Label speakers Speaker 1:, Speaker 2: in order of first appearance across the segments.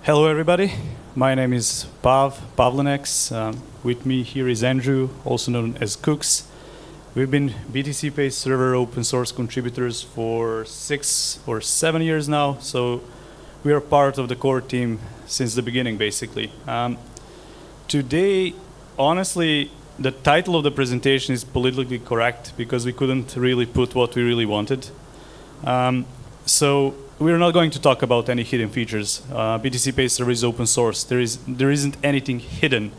Speaker 1: Hello, everybody. My name is Pavlenex. With me here is Andrew, also known as Cooks. We've been BTCPay server open source contributors for 6 or 7 years now, so we are part of the core team since the beginning, basically. Today, honestly, the title of the presentation is politically correct because we couldn't really put what we really wanted. So we're not going to talk about any hidden features. BTCPay server is open source. There isn't anything hidden.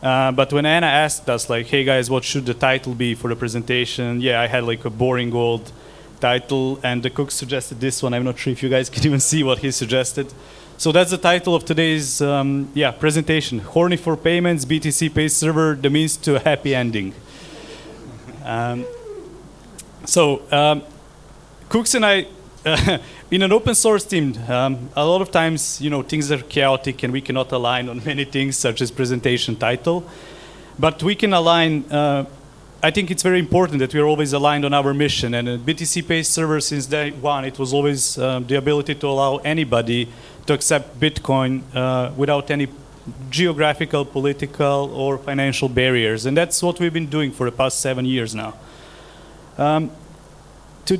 Speaker 1: But when Anna asked us, like, hey guys, what should the title be for the presentation? Yeah, I had like a boring old title, and the cook suggested this one. I'm not sure if you guys can even see what he suggested. So that's the title of today's presentation. Horny for payments, BTCPay server, the means to a happy ending. Cooks and I, in an open source team, a lot of times, things are chaotic and we cannot align on many things, such as presentation title. But we can align. I think it's very important that we are always aligned on our mission. And at BTCPay server, since day one, it was always the ability to allow anybody to accept Bitcoin without any geographical, political, or financial barriers. And that's what we've been doing for the past 7 years now.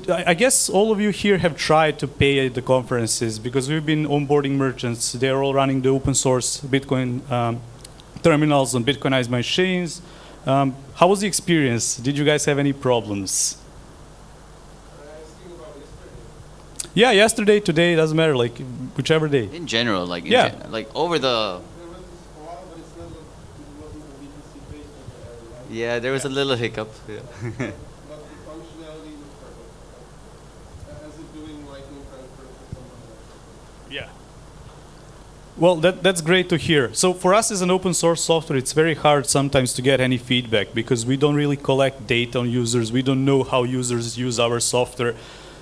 Speaker 1: I guess all of you here have tried to pay at the conferences because we've been onboarding merchants. They're all running the open source Bitcoin terminals on Bitcoinized machines. How was the experience? Did you guys have any problems? Yeah, yesterday, today, doesn't matter, like whichever day.
Speaker 2: In general, like over the. Yeah, there was a little hiccup. Yeah.
Speaker 1: Yeah. Well, that's great to hear. So for us as an open source software, it's very hard sometimes to get any feedback because we don't really collect data on users. We don't know how users use our software.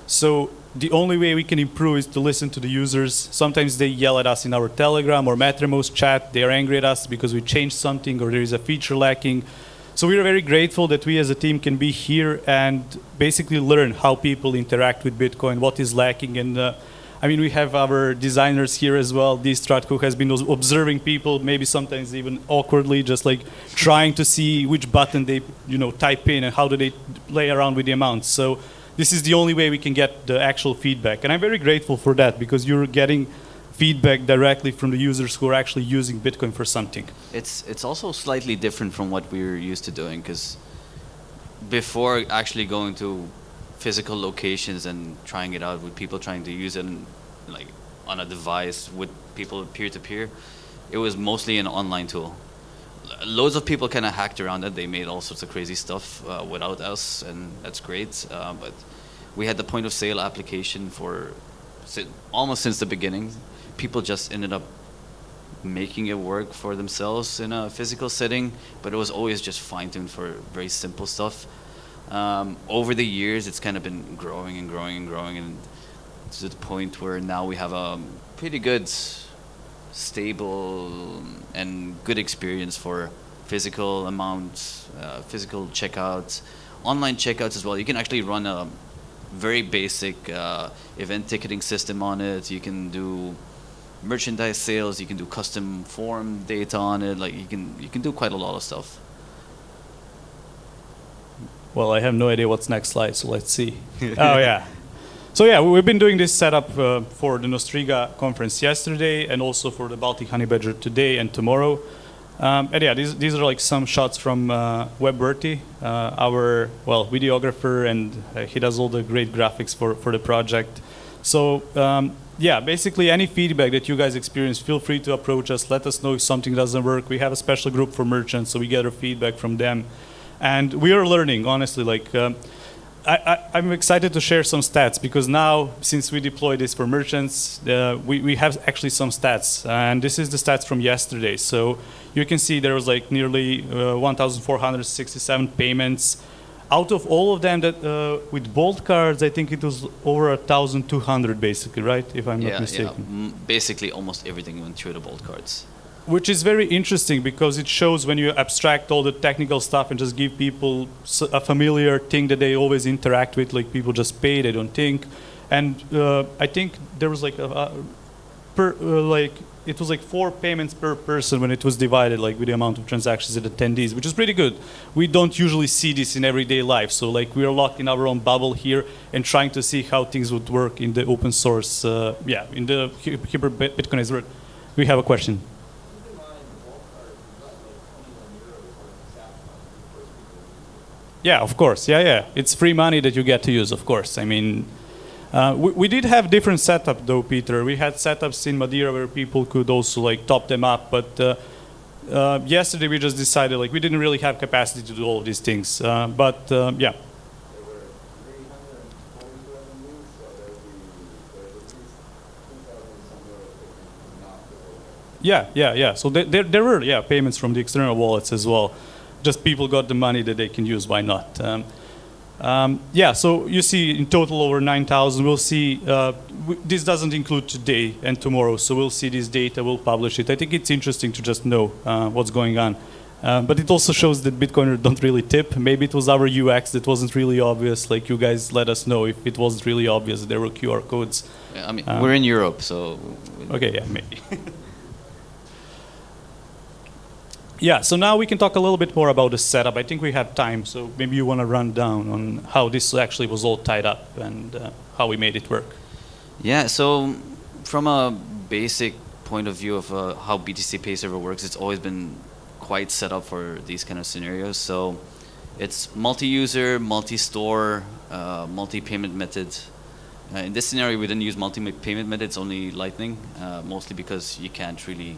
Speaker 1: So the only way we can improve is to listen to the users. Sometimes they yell at us in our Telegram or Mattermost chat. They are angry at us because we changed something or there is a feature lacking. So we are very grateful that we as a team can be here and basically learn how people interact with Bitcoin, what is lacking. And we have our designers here as well. Distrat, who has been observing people, maybe sometimes even awkwardly, just like trying to see which button they type in and how do they play around with the amounts. So this is the only way we can get the actual feedback. And I'm very grateful for that because you're getting feedback directly from the users who are actually using Bitcoin for something.
Speaker 2: It's also slightly different from what we're used to doing because before actually going to physical locations and trying it out with people trying to use it like on a device with people peer-to-peer, it was mostly an online tool. Loads of people kind of hacked around it. They made all sorts of crazy stuff without us, and that's great. But we had the point of sale application for almost since the beginning. People just ended up making it work for themselves in a physical setting, but it was always just fine-tuned for very simple stuff. Over the years, it's kind of been growing and growing and growing, and to the point where now we have a pretty good, stable, and good experience for physical amounts, physical checkouts, online checkouts as well. You can actually run a very basic event ticketing system on it. You can do merchandise sales. You can do custom form data on it. Like you can do quite a lot of stuff.
Speaker 1: Well, I have no idea what's next slide, so let's see. Oh, yeah. So, yeah, we've been doing this setup for the Nostriga conference yesterday and also for the Baltic Honey Badger today and tomorrow. And yeah, these are like some shots from WebBertie, our, videographer, and he does all the great graphics for the project. So, yeah, basically any feedback that you guys experience, feel free to approach us. Let us know if something doesn't work. We have a special group for merchants, so we get our feedback from them. And we are learning, honestly. Like, I'm excited to share some stats because now, since we deploy this for merchants, we have actually some stats. And this is the stats from yesterday. So you can see there was like nearly 1,467 payments. Out of all of them that with Bolt cards, I think it was over 1,200 basically, right? If I'm not mistaken.
Speaker 2: Yeah, basically almost everything went through the Bolt cards.
Speaker 1: Which is very interesting because it shows when you abstract all the technical stuff and just give people a familiar thing that they always interact with, like people just pay, they don't think. And I think there was like it was like 4 payments per person when it was divided, like with the amount of transactions and attendees, which is pretty good. We don't usually see this in everyday life. So like we are locked in our own bubble here and trying to see how things would work in the open source, in the hyper Bitcoinized world. We have a question. Yeah, of course. Yeah. It's free money that you get to use, of course. I mean, we did have different setup though, Peter. We had setups in Madeira where people could also like top them up, but yesterday we just decided like we didn't really have capacity to do all of these things. Yeah. Yeah. So there were payments from the external wallets as well. Just people got the money that they can use. Why not? So you see in total over 9,000. We'll see. This doesn't include today and tomorrow, so we'll see this data. We'll publish it. I think it's interesting to just know what's going on. But it also shows that Bitcoiners don't really tip. Maybe it was our UX that wasn't really obvious. Like you guys let us know if it wasn't really obvious that there were QR codes.
Speaker 2: Yeah, I mean, we're in Europe, so.
Speaker 1: Okay, yeah, maybe. Yeah, so now we can talk a little bit more about the setup. I think we have time, so maybe you want to run down on how this actually was all tied up and how we made it work.
Speaker 2: Yeah, so from a basic point of view of how BTCPay server works, it's always been quite set up for these kind of scenarios. So it's multi-user, multi-store, multi-payment method. In this scenario, we didn't use multi-payment methods, only Lightning, mostly because you can't really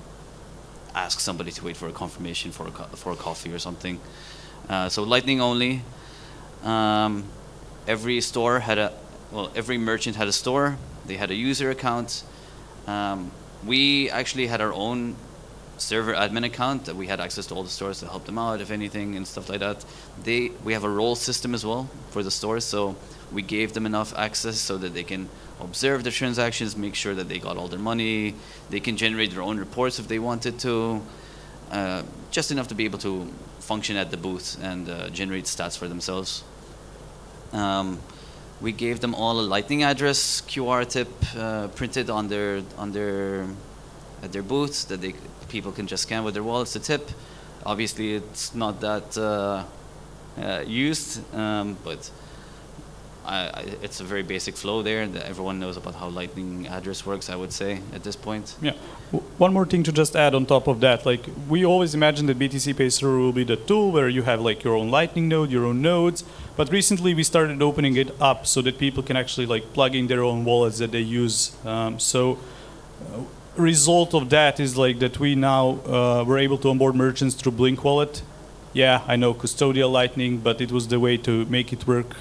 Speaker 2: ask somebody to wait for a confirmation for a coffee or something. So Lightning only. Every store had every merchant had a store. They had a user account. We actually had our own server admin account that we had access to all the stores to help them out, if anything, and stuff like that. We have a role system as well for the stores, so we gave them enough access so that they can observe the transactions, make sure that they got all their money. They can generate their own reports if they wanted to, just enough to be able to function at the booth and generate stats for themselves. We gave them all a Lightning address, QR tip printed on at their booths that people can just scan with their wallets to tip. Obviously, it's not that used, but it's a very basic flow there that everyone knows about how Lightning address works, I would say, at this point.
Speaker 1: Yeah. One more thing to just add on top of that, like we always imagined that BTCPay server will be the tool where you have like your own Lightning node, your own nodes, but recently we started opening it up so that people can actually like plug in their own wallets that they use. Result of that is like that we now were able to onboard merchants through Blink Wallet. Yeah, I know custodial Lightning, but it was the way to make it work.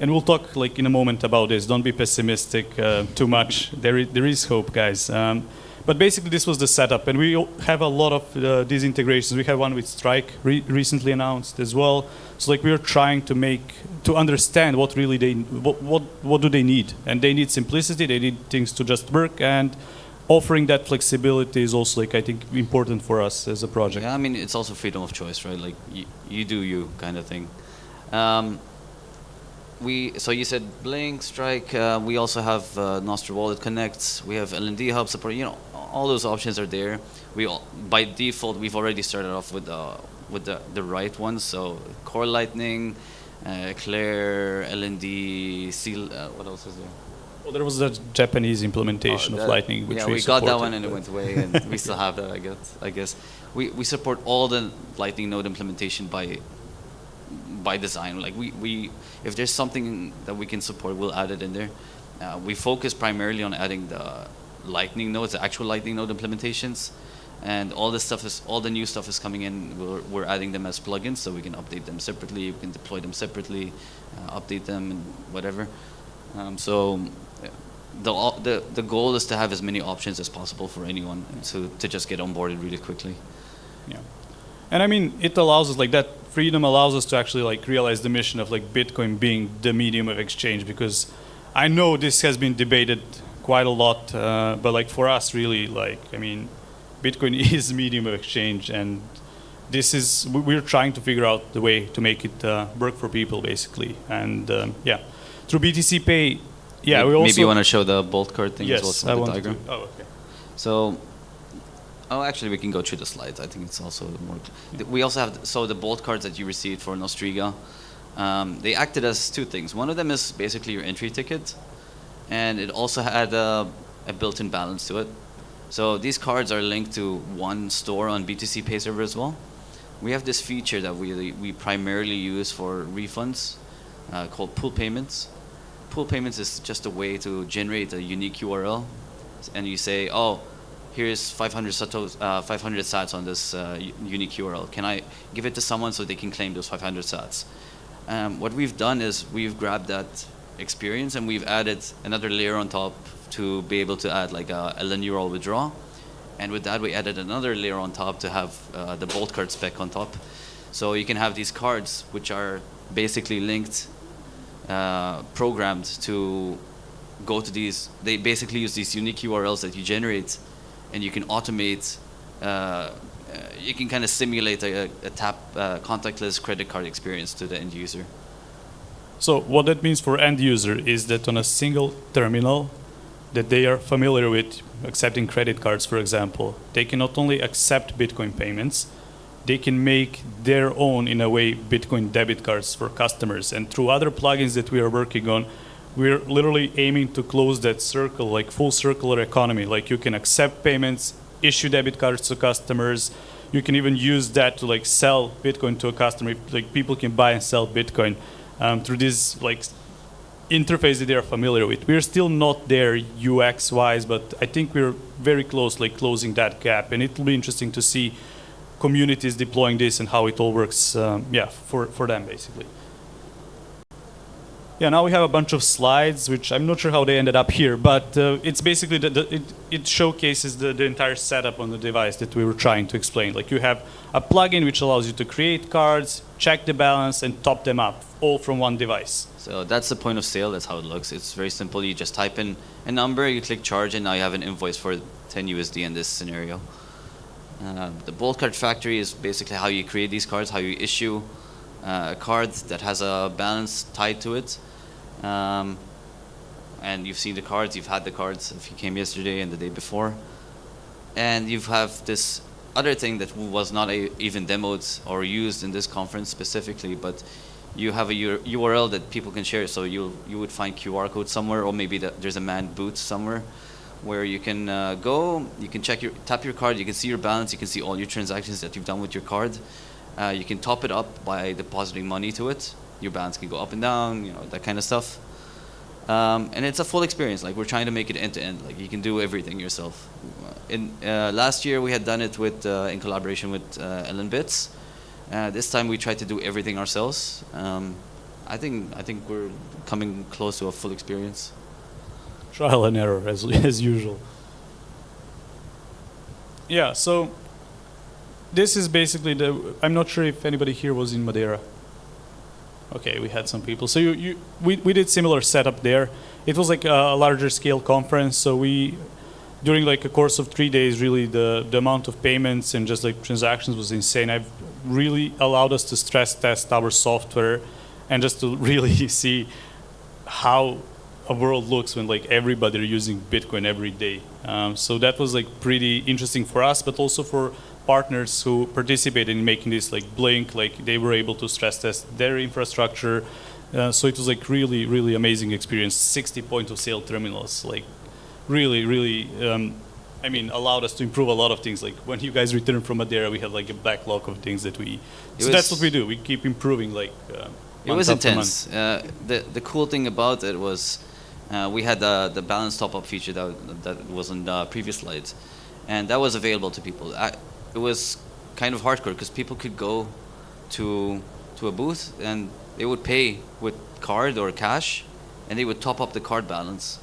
Speaker 1: And we'll talk like in a moment about this. Don't be pessimistic too much. There is hope, guys. But basically, this was the setup, and we have a lot of these integrations. We have one with Strike recently announced as well. So like we are trying to understand what really what do they need, and they need simplicity. They need things to just work, and offering that flexibility is also like I think important for us as a project.
Speaker 2: Yeah, I mean it's also freedom of choice, right? Like you do you kind of thing. So you said Blink, Strike. We also have Nostr Wallet connects. We have LND Hub support. You know, all those options are there. By default, we've already started off with the right ones. So Core Lightning, Claire, LND, Seal. What else is there?
Speaker 1: Well, there was that Japanese implementation of Lightning, which we
Speaker 2: got that one and it went away, and we still have that. I guess we support all the Lightning node implementation by design. Like we if there's something that we can support, we'll add it in there. We focus primarily on adding the Lightning nodes, the actual Lightning node implementations, and all the new stuff is coming in. We're adding them as plugins, so we can update them separately. We can deploy them separately, update them, and whatever. The goal is to have as many options as possible for anyone to just get onboarded really quickly.
Speaker 1: Yeah, and I mean it allows us like that. Freedom allows us to actually like realize the mission of like Bitcoin being the medium of exchange, because I know this has been debated quite a lot, but like for us really, like I mean Bitcoin is medium of exchange, and we're trying to figure out the way to make it work for people basically. And through BTCPay, we also
Speaker 2: maybe you want to show the bolt card thing
Speaker 1: yes,
Speaker 2: as well.
Speaker 1: I want
Speaker 2: diagram.
Speaker 1: to. Oh, okay.
Speaker 2: So Oh, actually, we can go through the slides. I think it's also more. We also have so the Bolt cards that you received for Nostriga. They acted as two things. One of them is basically your entry ticket, and it also had a built-in balance to it. So these cards are linked to one store on BTCPay server as well. We have this feature that we primarily use for refunds called pool payments. Pool payments is just a way to generate a unique URL, and you say, oh, here's 500 sats on this unique URL. Can I give it to someone so they can claim those 500 sats? What we've done is we've grabbed that experience and we've added another layer on top to be able to add like a LN URL withdraw. And with that, we added another layer on top to have the Bolt card spec on top. So you can have these cards which are basically linked, programmed to go to these. They basically use these unique URLs that you generate, and you can automate. You can kind of simulate a tap contactless credit card experience to the end user.
Speaker 1: So what that means for end user is that on a single terminal that they are familiar with accepting credit cards, for example, they can not only accept Bitcoin payments, they can make their own, in a way, Bitcoin debit cards for customers. And through other plugins that we are working on, we're literally aiming to close that circle, like full circular economy. Like you can accept payments, issue debit cards to customers. You can even use that to like sell Bitcoin to a customer. Like people can buy and sell Bitcoin through this like interface that they are familiar with. We're still not there UX wise, but I think we're very close, like closing that gap. And it will be interesting to see communities deploying this and how it all works. For them basically. Yeah, now we have a bunch of slides, which I'm not sure how they ended up here, but it's basically, it showcases the entire setup on the device that we were trying to explain. Like you have a plugin which allows you to create cards, check the balance, and top them up, all from one device.
Speaker 2: So that's the point of sale, that's how it looks. It's very simple, you just type in a number, you click charge, and now you have an invoice for 10 USD in this scenario. The Bolt Card Factory is basically how you create these cards, how you issue a card that has a balance tied to it. And you've seen the cards, you've had the cards if you came yesterday and the day before. And you have this other thing that was not even demoed or used in this conference specifically, but you have a URL that people can share. So you would find QR code somewhere, or maybe there's a manned booth somewhere where you can go, you can tap your card, you can see your balance, you can see all your transactions that you've done with your card. You can top it up by depositing money to it. Your balance can go up and down, you know, that kind of stuff. And it's a full experience. Like we're trying to make it end to end. Like you can do everything yourself. Last year we had done it with in collaboration with LN Bits. This time we tried to do everything ourselves. I think we're coming close to a full experience.
Speaker 1: Trial and error as usual. Yeah. So this is basically I'm not sure if anybody here was in Madeira. Okay, we had some people. So we did similar setup there. It was like a larger scale conference. So during like a course of 3 days, really the amount of payments and just like transactions was insane. I've really allowed us to stress test our software and just to really see how a world looks when like everybody are using Bitcoin every day. So that was like pretty interesting for us, but also for partners who participated in making this like blink, like they were able to stress test their infrastructure. So it was like really, really amazing experience. 60 point of sale terminals, like really, allowed us to improve a lot of things. Like when you guys returned from Madeira, we had like a backlog of things that that's what we do. We keep improving like
Speaker 2: it was intense. The cool thing about it was we had the balance top-up feature that was on the previous slides, and that was available to people. It was kind of hardcore because people could go to a booth and they would pay with card or cash, and they would top up the card balance,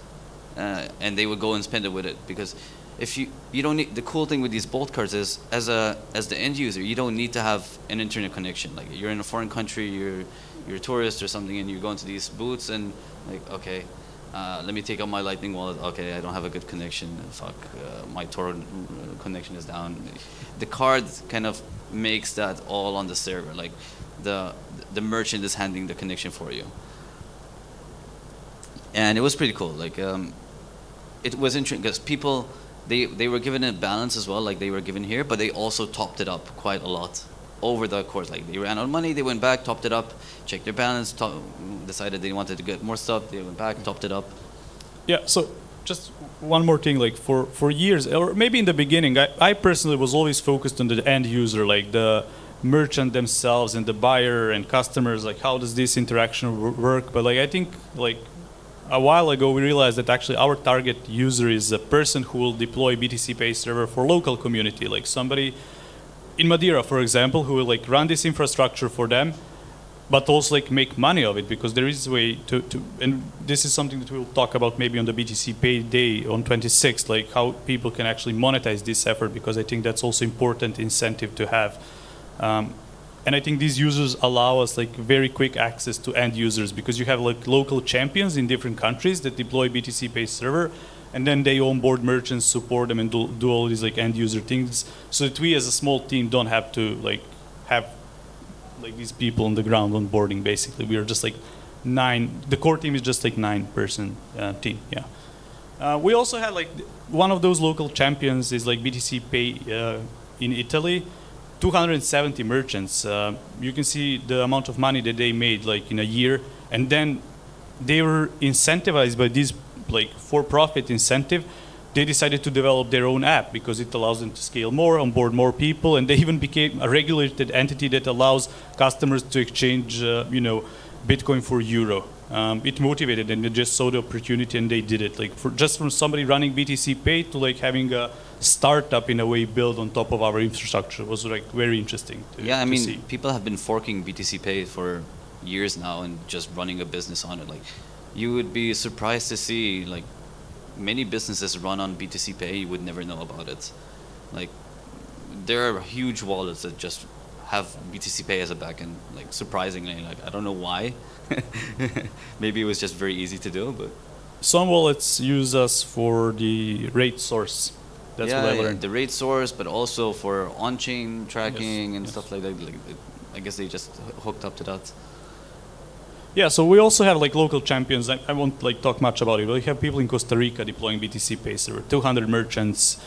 Speaker 2: and they would go and spend it with it. Because if you don't need, the cool thing with these Bolt cards is as the end user, you don't need to have an internet connection. Like you're in a foreign country, you're a tourist or something, and you go into these booths and like, okay, let me take out my Lightning wallet. Okay, I don't have a good connection. Fuck, my Tor connection is down. The card kind of makes that all on the server. Like the merchant is handling the connection for you. And it was pretty cool. Like it was interesting because people they were given a balance as well, like they were given here, but they also topped it up quite a lot over the course. Like they ran out of money, they went back, topped it up, checked their balance, decided they wanted to get more stuff, they went back, topped it up.
Speaker 1: Yeah, so just one more thing, like for years, or maybe in the beginning, I personally was always focused on the end user, like the merchant themselves and the buyer and customers, like how does this interaction work? But like I think like a while ago we realized that actually our target user is a person who will deploy BTCPay server for local community, like somebody in Madeira, for example, who will like run this infrastructure for them, but also like make money of it, because there is a way to and this is something that we'll talk about maybe on the BTCPay day on 26th, like how people can actually monetize this effort, because I think that's also important incentive to have. And I think these users allow us like very quick access to end users, because you have like local champions in different countries that deploy BTCPay server, and then they onboard merchants, support them, and do all these like end user things, so that we as a small team don't have to like have like these people on the ground onboarding. Basically, we are just like 9. The core team is just like 9-person team. Yeah. We also had like one of those local champions is like BTCPay in Italy. 270 merchants. You can see the amount of money that they made like in a year, and then they were incentivized by this like for-profit incentive. They decided to develop their own app because it allows them to scale more, onboard more people, and they even became a regulated entity that allows customers to exchange, Bitcoin for euro. It motivated them. They just saw the opportunity and they did it. Like just from somebody running BTCPay to like having a startup in a way built on top of our infrastructure was like very interesting.
Speaker 2: I mean, people have been forking BTCPay for years now and just running a business on it. Like, you would be surprised to see like many businesses run on BTCPay. You would never know about it. Like, there are huge wallets that just have BTCPay as a backend. Like, surprisingly, like I don't know why. Maybe it was just very easy to do, but
Speaker 1: some wallets use us for the rate source. That's what I learned.
Speaker 2: The rate source, but also for on-chain tracking and stuff like that. Like, I guess they just hooked up to that.
Speaker 1: Yeah, so we also have like local champions. I won't like talk much about it, but we have people in Costa Rica deploying BTCPay server, 200 merchants.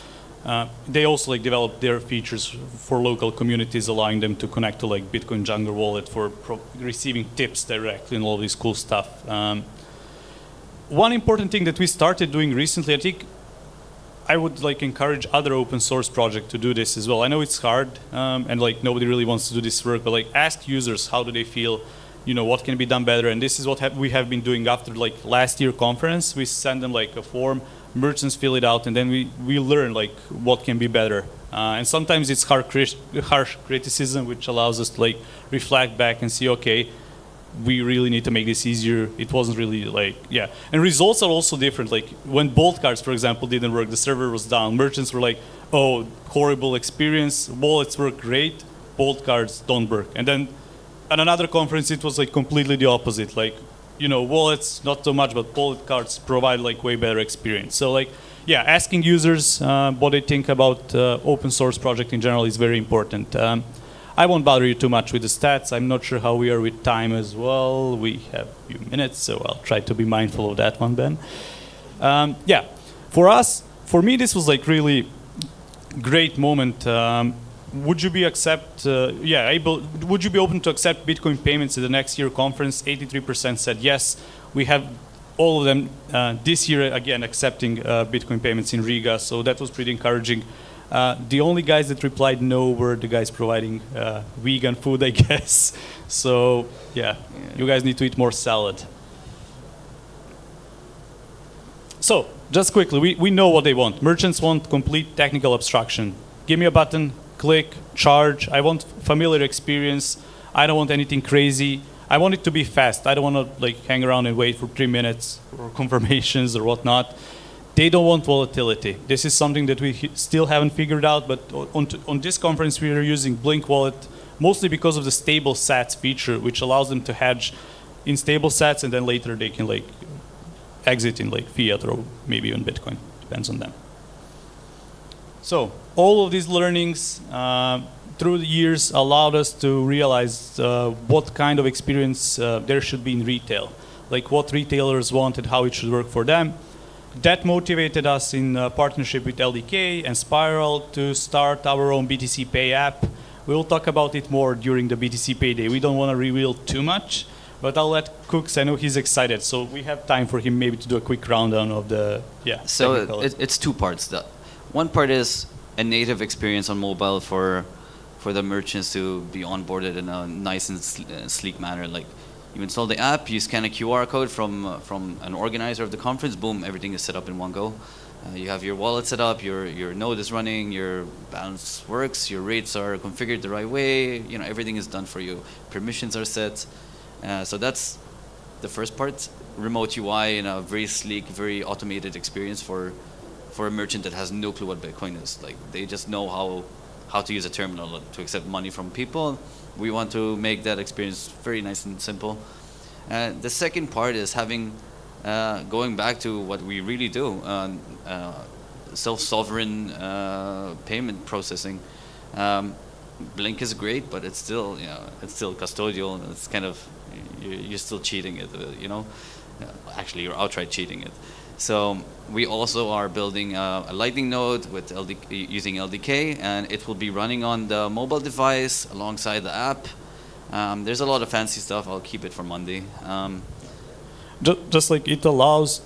Speaker 1: They also like develop their features for local communities, allowing them to connect to like Bitcoin Jungle wallet for receiving tips directly and all this cool stuff. One important thing that we started doing recently, I think I would like encourage other open source projects to do this as well. I know it's hard and like nobody really wants to do this work, but like ask users how do they feel, what can be done better. And this is what we have been doing after like last year conference. We send them like a form, merchants fill it out, and then we learn like what can be better. And sometimes it's harsh criticism, which allows us to like reflect back and see, okay, we really need to make this easier. It wasn't really like, yeah. And results are also different. Like when Bolt cards, for example, didn't work, the server was down. Merchants were like, oh, horrible experience. Wallets work great, Bolt cards don't work. And then at another conference, it was like completely the opposite. Like, wallets, not so much, but wallet cards provide like way better experience. So like, yeah, asking users what they think about open source project in general is very important. I won't bother you too much with the stats. I'm not sure how we are with time as well. We have a few minutes, so I'll try to be mindful of that one, Ben. Yeah, for me, this was like really great moment. Would you be Would you be open to accept Bitcoin payments at the next year conference? 83% said yes. We have all of them this year again accepting Bitcoin payments in Riga, so that was pretty encouraging. The only guys that replied no were the guys providing vegan food, I guess. So yeah, you guys need to eat more salad. So just quickly, we know what they want. Merchants want complete technical abstraction. Give me a button, click, charge. I want familiar experience. I don't want anything crazy. I want it to be fast. I don't want to like hang around and wait for 3 minutes or confirmations or whatnot. They don't want volatility. This is something that we still haven't figured out, but on this conference we are using Blink Wallet mostly because of the stable sats feature, which allows them to hedge in stable sats, and then later they can like exit in like fiat or maybe even Bitcoin, depends on them. So all of these learnings through the years allowed us to realize what kind of experience there should be in retail, like what retailers want and how it should work for them. that motivated us in partnership with LDK and Spiral to start our own BTCPay app. We'll talk about it more during the BTCPay day. We don't want to reveal too much, but I'll let Cooks, I know he's excited, so we have time for him maybe to do a quick rundown of the,
Speaker 2: So it's two parts. One part is a native experience on mobile for the merchants to be onboarded in a nice and sleek manner. Like, you install the app, you scan a QR code from an organizer of the conference, boom, everything is set up in one go. You have your wallet set up, your node is running, your balance works, your rates are configured the right way, everything is done for you. Permissions are set. So that's the first part. Remote UI in a very sleek, very automated experience for a merchant that has no clue what Bitcoin is. Like, they just know how to use a terminal to accept money from people. We want to make that experience very nice and simple. The second part is having, going back to what we really do, self-sovereign payment processing. Blink is great, but it's still custodial, and it's kind of, you're still cheating it, Actually, you're outright cheating it. So we also are building a Lightning node with using LDK, and it will be running on the mobile device alongside the app. There's a lot of fancy stuff. I'll keep it for Monday.
Speaker 1: Just like it allows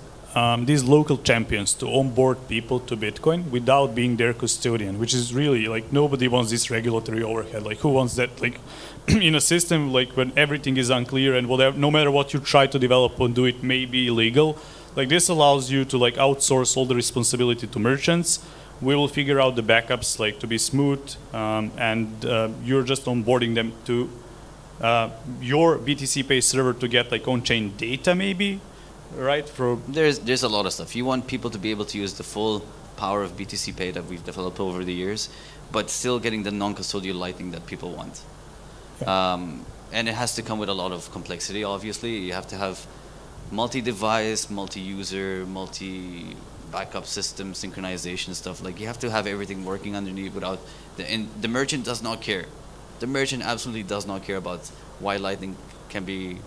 Speaker 1: these local champions to onboard people to Bitcoin without being their custodian, which is really, like, nobody wants this regulatory overhead. Like, who wants that? Like, in a system like when everything is unclear and whatever, no matter what you try to develop and do, it may be illegal. Like, this allows you to like outsource all the responsibility to merchants. We will figure out the backups like to be smooth, and you're just onboarding them to your BTCPay server to get like on-chain data, maybe, right?
Speaker 2: There's a lot of stuff. You want people to be able to use the full power of BTCPay that we've developed over the years, but still getting the non-custodial Lightning that people want. Yeah. And it has to come with a lot of complexity. Obviously, you have to have multi-device, multi-user, multi-backup system synchronization stuff. Like, you have to have everything working underneath without and the merchant does not care. The merchant absolutely does not care about why Lightning can be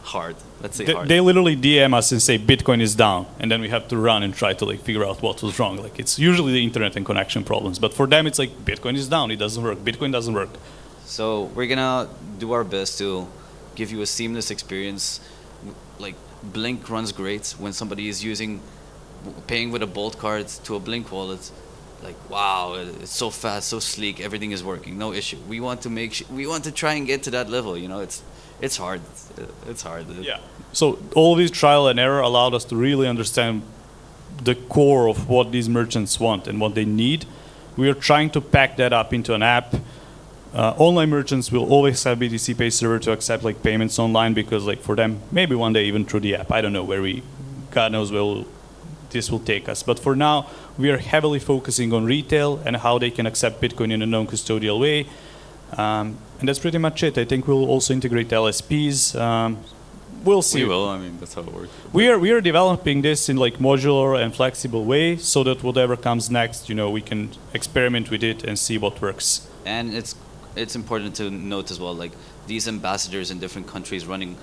Speaker 2: hard. Let's say hard.
Speaker 1: They literally DM us and say Bitcoin is down, and then we have to run and try to like figure out what was wrong. Like, it's usually the internet and connection problems, but for them it's like Bitcoin is down, it doesn't work. Bitcoin doesn't work.
Speaker 2: So we're gonna do our best to give you a seamless experience. Like, Blink runs great when somebody is paying with a Bolt card to a Blink wallet. Like, wow, it's so fast, so sleek, everything is working, no issue. We want to try and get to that level. It's hard. It's hard.
Speaker 1: Yeah. So all of this trial and error allowed us to really understand the core of what these merchants want and what they need. We are trying to pack that up into an app. Online merchants will always have BTCPay server to accept like payments online, because like for them, maybe one day even through the app. I don't know God knows where this will take us. But for now, we are heavily focusing on retail and how they can accept Bitcoin in a non-custodial way. And that's pretty much it. I think we'll also integrate LSPs. We'll see.
Speaker 2: We will. I mean, that's how it works.
Speaker 1: We are developing this in like modular and flexible way, so that whatever comes next, we can experiment with it and see what works.
Speaker 2: And it's important to note as well, like, these ambassadors in different countries running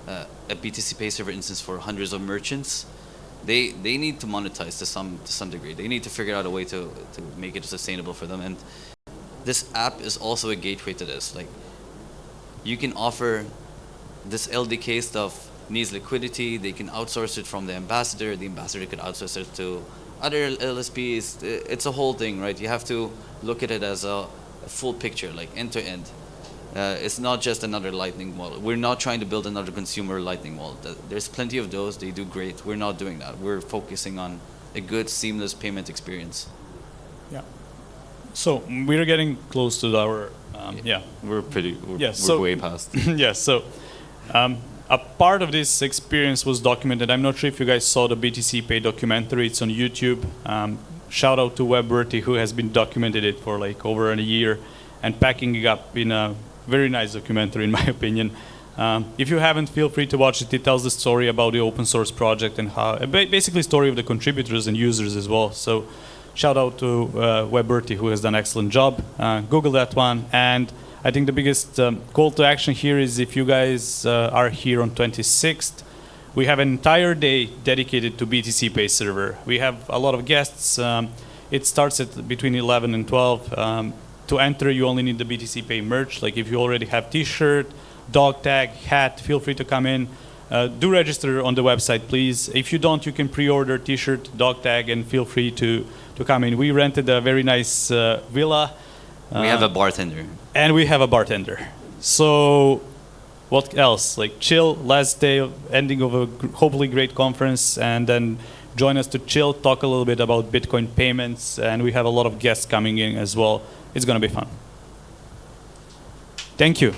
Speaker 2: a BTCPay server instance for hundreds of merchants, they need to monetize to some degree. They need to figure out a way to make it sustainable for them. And this app is also a gateway to this. Like, you can offer this LDK stuff, needs liquidity, they can outsource it from the ambassador could outsource it to other LSPs. It's a whole thing, right? You have to look at it as a full picture, like end to end. It's not just another Lightning wallet. We're not trying to build another consumer Lightning wallet. There's plenty of those, they do great. We're not doing that. We're focusing on a good, seamless payment experience.
Speaker 1: Yeah. So we're getting close to our,
Speaker 2: We're way past.
Speaker 1: Yeah, so a part of this experience was documented. I'm not sure if you guys saw the BTCPay documentary. It's on YouTube. Shout out to Webworthy, who has been documented it for like over a year and packing it up in a very nice documentary, in my opinion. If you haven't, feel free to watch it. It tells the story about the open source project and how, basically story of the contributors and users as well. So shout out to Webworthy, who has done an excellent job. Google that one. And I think the biggest call to action here is if you guys are here on 26th, We have an entire day dedicated to BTCPay server. We have a lot of guests. It starts at between 11 and 12. To enter, you only need the BTCPay merch. Like if you already have T-shirt, dog tag, hat, feel free to come in. Do register on the website, please. If you don't, you can pre-order T-shirt, dog tag, and feel free to come in. We rented a very nice villa.
Speaker 2: We have a bartender.
Speaker 1: And we have a bartender. So what else? Like chill, last day, ending of a hopefully great conference, and then join us to chill, talk a little bit about Bitcoin payments, and we have a lot of guests coming in as well. It's going to be fun. Thank you.